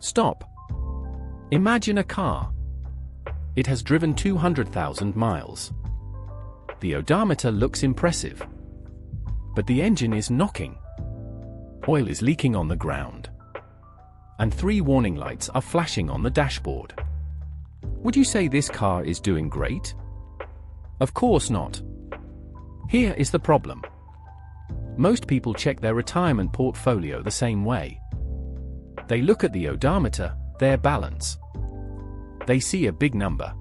Stop. Imagine a car. It has driven 200,000 miles. The odometer looks impressive. But the engine is knocking. Oil is leaking on the ground. And 3 warning lights are flashing on the dashboard. Would you say this car is doing great? Of course not. Here is the problem. Most people check their retirement portfolio the same way. They look at the odometer, their balance. They see a big number.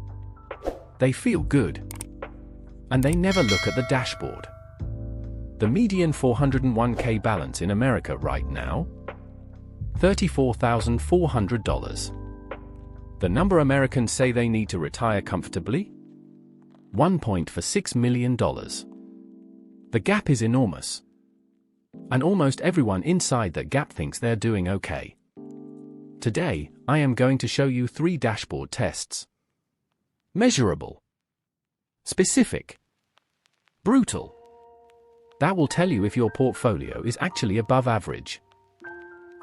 They feel good. And they never look at the dashboard. The median 401k balance in America right now? $34,400. The number Americans say they need to retire comfortably? $1.46 million. The gap is enormous. And almost everyone inside that gap thinks they're doing okay. Today, I am going to show you 3 dashboard tests. Measurable. Specific. Brutal. That will tell you if your portfolio is actually above average.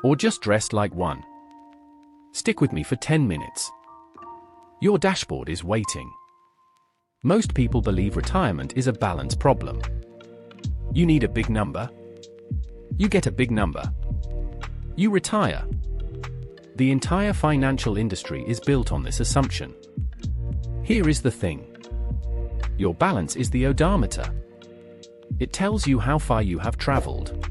Or just dressed like one. Stick with me for 10 minutes. Your dashboard is waiting. Most people believe retirement is a balance problem. You need a big number. You get a big number. You retire. The entire financial industry is built on this assumption. Here is the thing. Your balance is the odometer. It tells you how far you have traveled.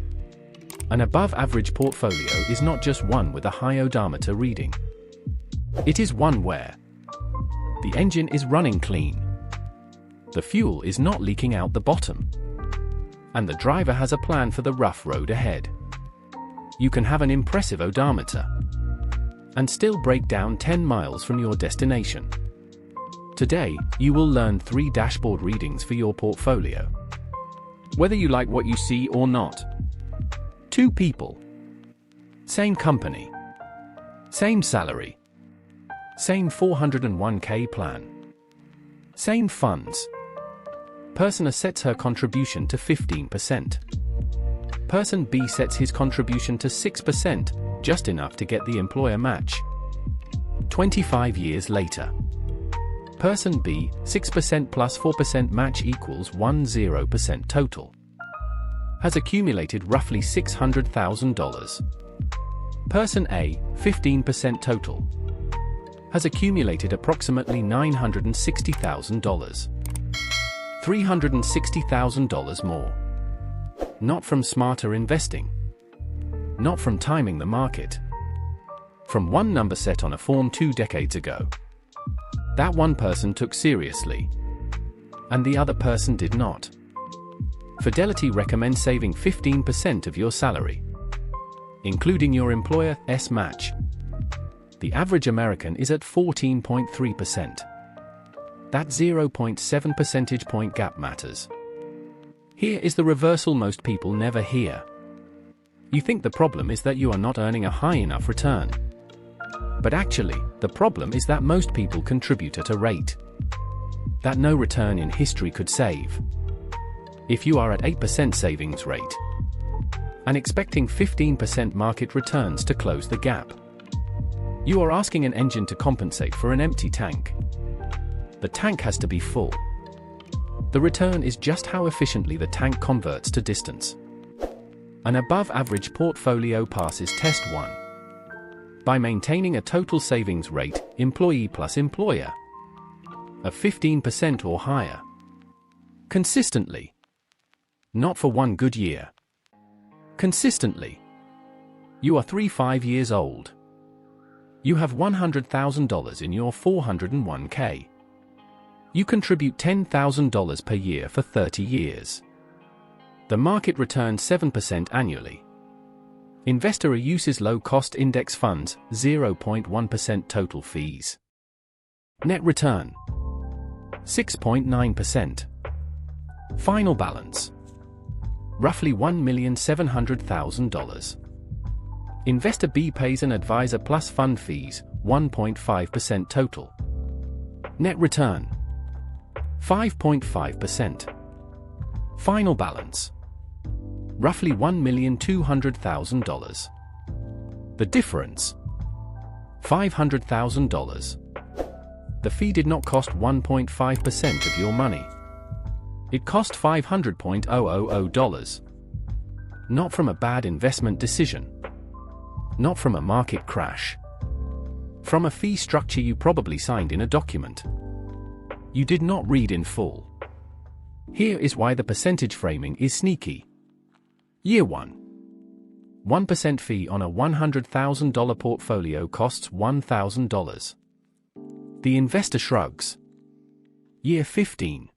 An above-average portfolio is not just one with a high odometer reading. It is one where the engine is running clean. The fuel is not leaking out the bottom. And the driver has a plan for the rough road ahead. You can have an impressive odometer and still break down 10 miles from your destination. Today, you will learn 3 dashboard readings for your portfolio. Whether you like what you see or not. 2 people. Same company. Same salary. Same 401k plan. Same funds. Person A sets her contribution to 15%. Person B sets his contribution to 6%, just enough to get the employer match. 25 years later. Person B, 6% plus 4% match equals 10% total. Has accumulated roughly $600,000. Person A, 15% total. Has accumulated approximately $960,000. $360,000 more. Not from smarter investing. Not from timing the market. From one number set on a form 2 decades ago. That one person took seriously. And the other person did not. Fidelity recommends saving 15% of your salary, including your employer's match. The average American is at 14.3%. That 0.7 percentage point gap matters. Here is the reversal most people never hear. You think the problem is that you are not earning a high enough return. But actually, the problem is that most people contribute at a rate that no return in history could save. If you are at 8% savings rate and expecting 15% market returns to close the gap, you are asking an engine to compensate for an empty tank. The tank has to be full. The return is just how efficiently the tank converts to distance. An above-average portfolio passes test 1 by maintaining a total savings rate, employee plus employer, of 15% or higher. Consistently. Not for one good year. Consistently. You are 5 years old. You have $100,000 in your 401k. You contribute $10,000 per year for 30 years. The market returns 7% annually. Investor A uses low-cost index funds, 0.1% total fees. Net return, 6.9%. Final balance, roughly $1,700,000. Investor B pays an advisor plus fund fees, 1.5% total. Net return, 5.5%. Final balance, roughly $1,200,000. The difference, $500,000. The fee did not cost 1.5% of your money. It cost $500,000. Not from a bad investment decision. Not from a market crash. From a fee structure you probably signed in a document you did not read in full. Here is why the percentage framing is sneaky. Year 1. 1% fee on a $100,000 portfolio costs $1,000. The investor shrugs. Year 15.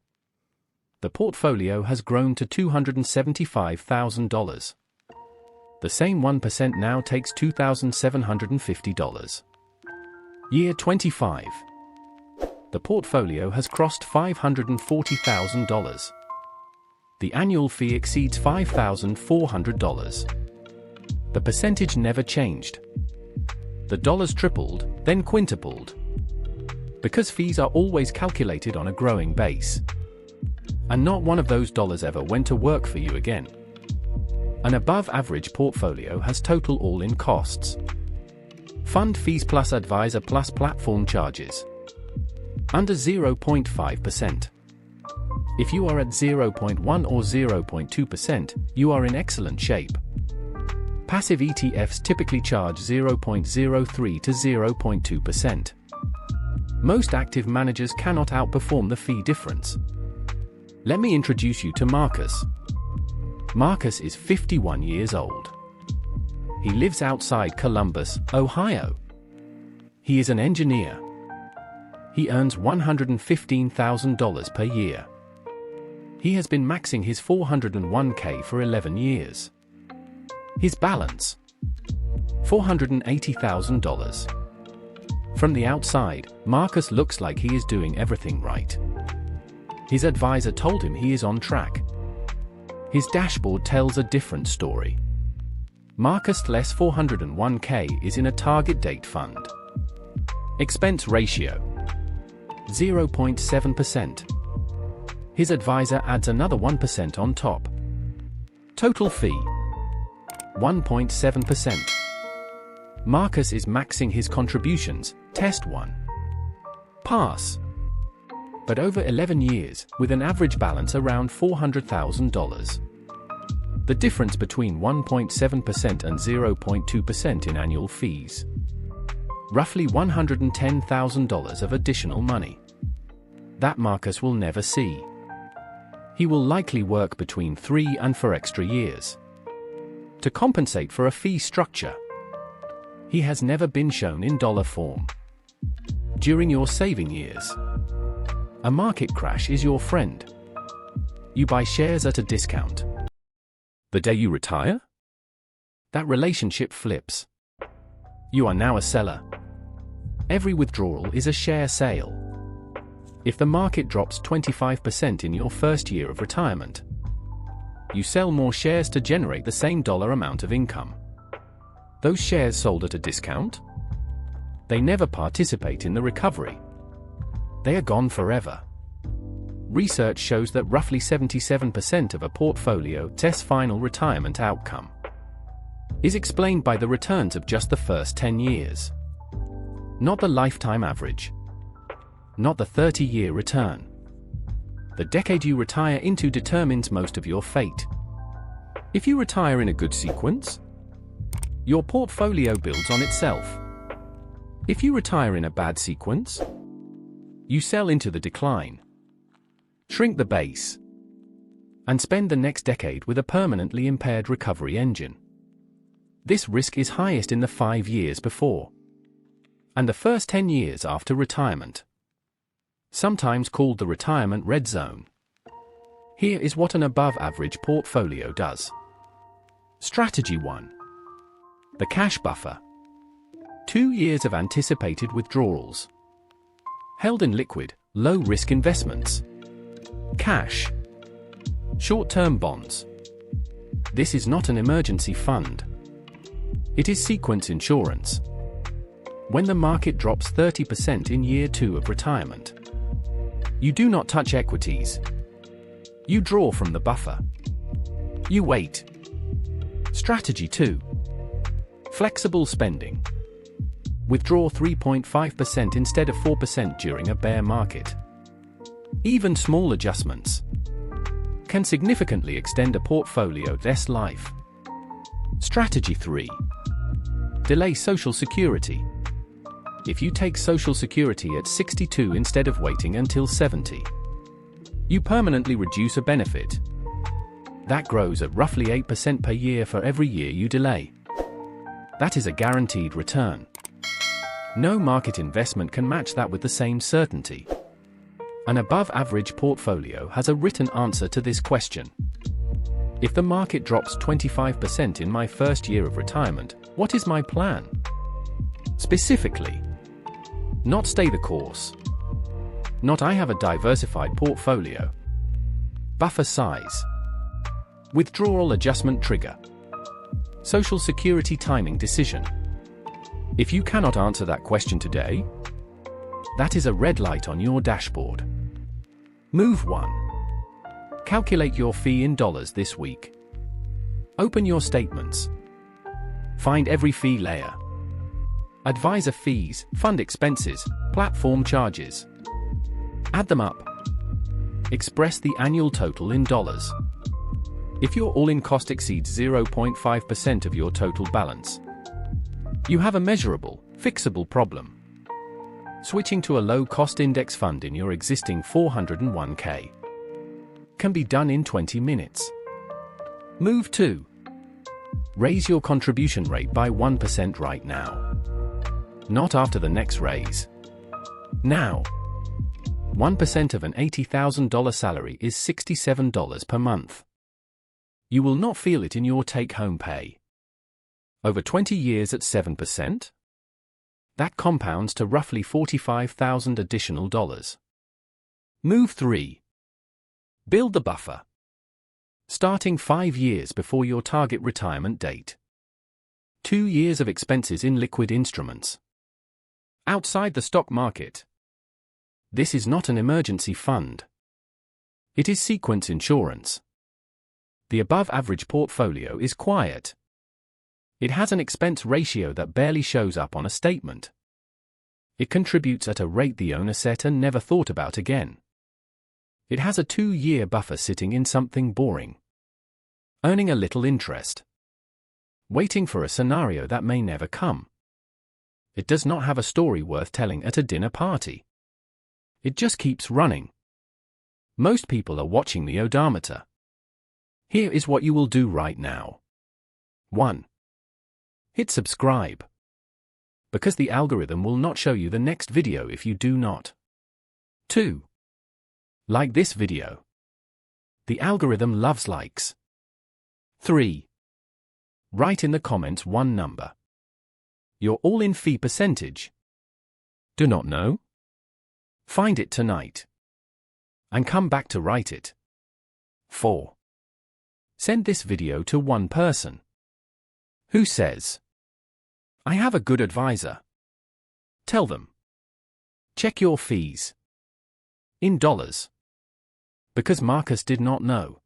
The portfolio has grown to $275,000. The same 1% now takes $2,750. Year 25. The portfolio has crossed $540,000. The annual fee exceeds $5,400. The percentage never changed. The dollars tripled, then quintupled. Because fees are always calculated on a growing base. And not one of those dollars ever went to work for you again. An above-average portfolio has total all-in costs. Fund fees plus advisor plus platform charges. Under 0.5%. If you are at 0.1 or 0.2%, you are in excellent shape. Passive ETFs typically charge 0.03 to 0.2%. Most active managers cannot outperform the fee difference. Let me introduce you to Marcus. Marcus is 51 years old. He lives outside Columbus, Ohio. He is an engineer. He earns $115,000 per year. He has been maxing his 401k for 11 years. His balance? $480,000. From the outside, Marcus looks like he is doing everything right. His advisor told him he is on track. His dashboard tells a different story. Marcus' less 401k is in a target date fund. Expense ratio: 0.7%. His advisor adds another 1% on top. Total fee: 1.7%. Marcus is maxing his contributions. Test 1. Pass. But over 11 years, with an average balance around $400,000. The difference between 1.7% and 0.2% in annual fees. Roughly $110,000 of additional money. That Marcus will never see. He will likely work between 3 and 4 extra years to compensate for a fee structure he has never been shown in dollar form. During your saving years, a market crash is your friend. You buy shares at a discount. The day you retire, that relationship flips. You are now a seller. Every withdrawal is a share sale. If the market drops 25% in your first year of retirement, you sell more shares to generate the same dollar amount of income. Those shares sold at a discount? They never participate in the recovery. They are gone forever. Research shows that roughly 77% of a portfolio test's final retirement outcome is explained by the returns of just the first 10 years. Not the lifetime average. Not the 30-year return. The decade you retire into determines most of your fate. If you retire in a good sequence, your portfolio builds on itself. If you retire in a bad sequence, you sell into the decline, shrink the base, and spend the next decade with a permanently impaired recovery engine. This risk is highest in the 5 years before and the first 10 years after retirement, sometimes called the retirement red zone. Here is what an above-average portfolio does. Strategy 1. The cash buffer. 2 years of anticipated withdrawals. Held in liquid, low-risk investments. Cash. Short-term bonds. This is not an emergency fund. It is sequence insurance. When the market drops 30% in year 2 of retirement, you do not touch equities. You draw from the buffer. You wait. Strategy 2. Flexible spending. Withdraw 3.5% instead of 4% during a bear market. Even small adjustments can significantly extend a portfolio's life. Strategy 3. Delay Social Security. If you take Social Security at 62 instead of waiting until 70, you permanently reduce a benefit that grows at roughly 8% per year for every year you delay. That is a guaranteed return. No market investment can match that with the same certainty. An above-average portfolio has a written answer to this question. If the market drops 25% in my first year of retirement, what is my plan? Specifically, not stay the course. Not I have a diversified portfolio. Buffer size. Withdrawal adjustment trigger. Social Security timing decision. If you cannot answer that question today, that is a red light on your dashboard. Move 1. Calculate your fee in dollars this week. Open your statements. Find every fee layer. Advisor fees, fund expenses, platform charges. Add them up. Express the annual total in dollars. If your all-in cost exceeds 0.5% of your total balance, you have a measurable, fixable problem. Switching to a low-cost index fund in your existing 401k can be done in 20 minutes. Move 2. Raise your contribution rate by 1% right now. Not after the next raise. Now. 1% of an $80,000 salary is $67 per month. You will not feel it in your take-home pay. Over 20 years at 7%? That compounds to roughly $45,000 additional dollars. Move 3. Build the buffer. Starting 5 years before your target retirement date. 2 years of expenses in liquid instruments. Outside the stock market. This is not an emergency fund. It is sequence insurance. The above-average portfolio is quiet. It has an expense ratio that barely shows up on a statement. It contributes at a rate the owner set and never thought about again. It has a 2-year buffer sitting in something boring. Earning a little interest. Waiting for a scenario that may never come. It does not have a story worth telling at a dinner party. It just keeps running. Most people are watching the Odometer. Here is what you will do right now. 1. Hit subscribe. Because the algorithm will not show you the next video if you do not. 2. Like this video. The algorithm loves likes. 3. Write in the comments one number. Your all-in fee percentage. Do not know? Find it tonight. And come back to write it. 4. Send this video to one person who says, I have a good advisor. Tell them. Check your fees. In dollars. Because Marcus did not know.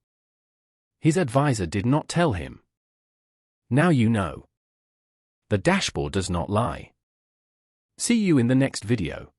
His advisor did not tell him. Now you know. The dashboard does not lie. See you in the next video.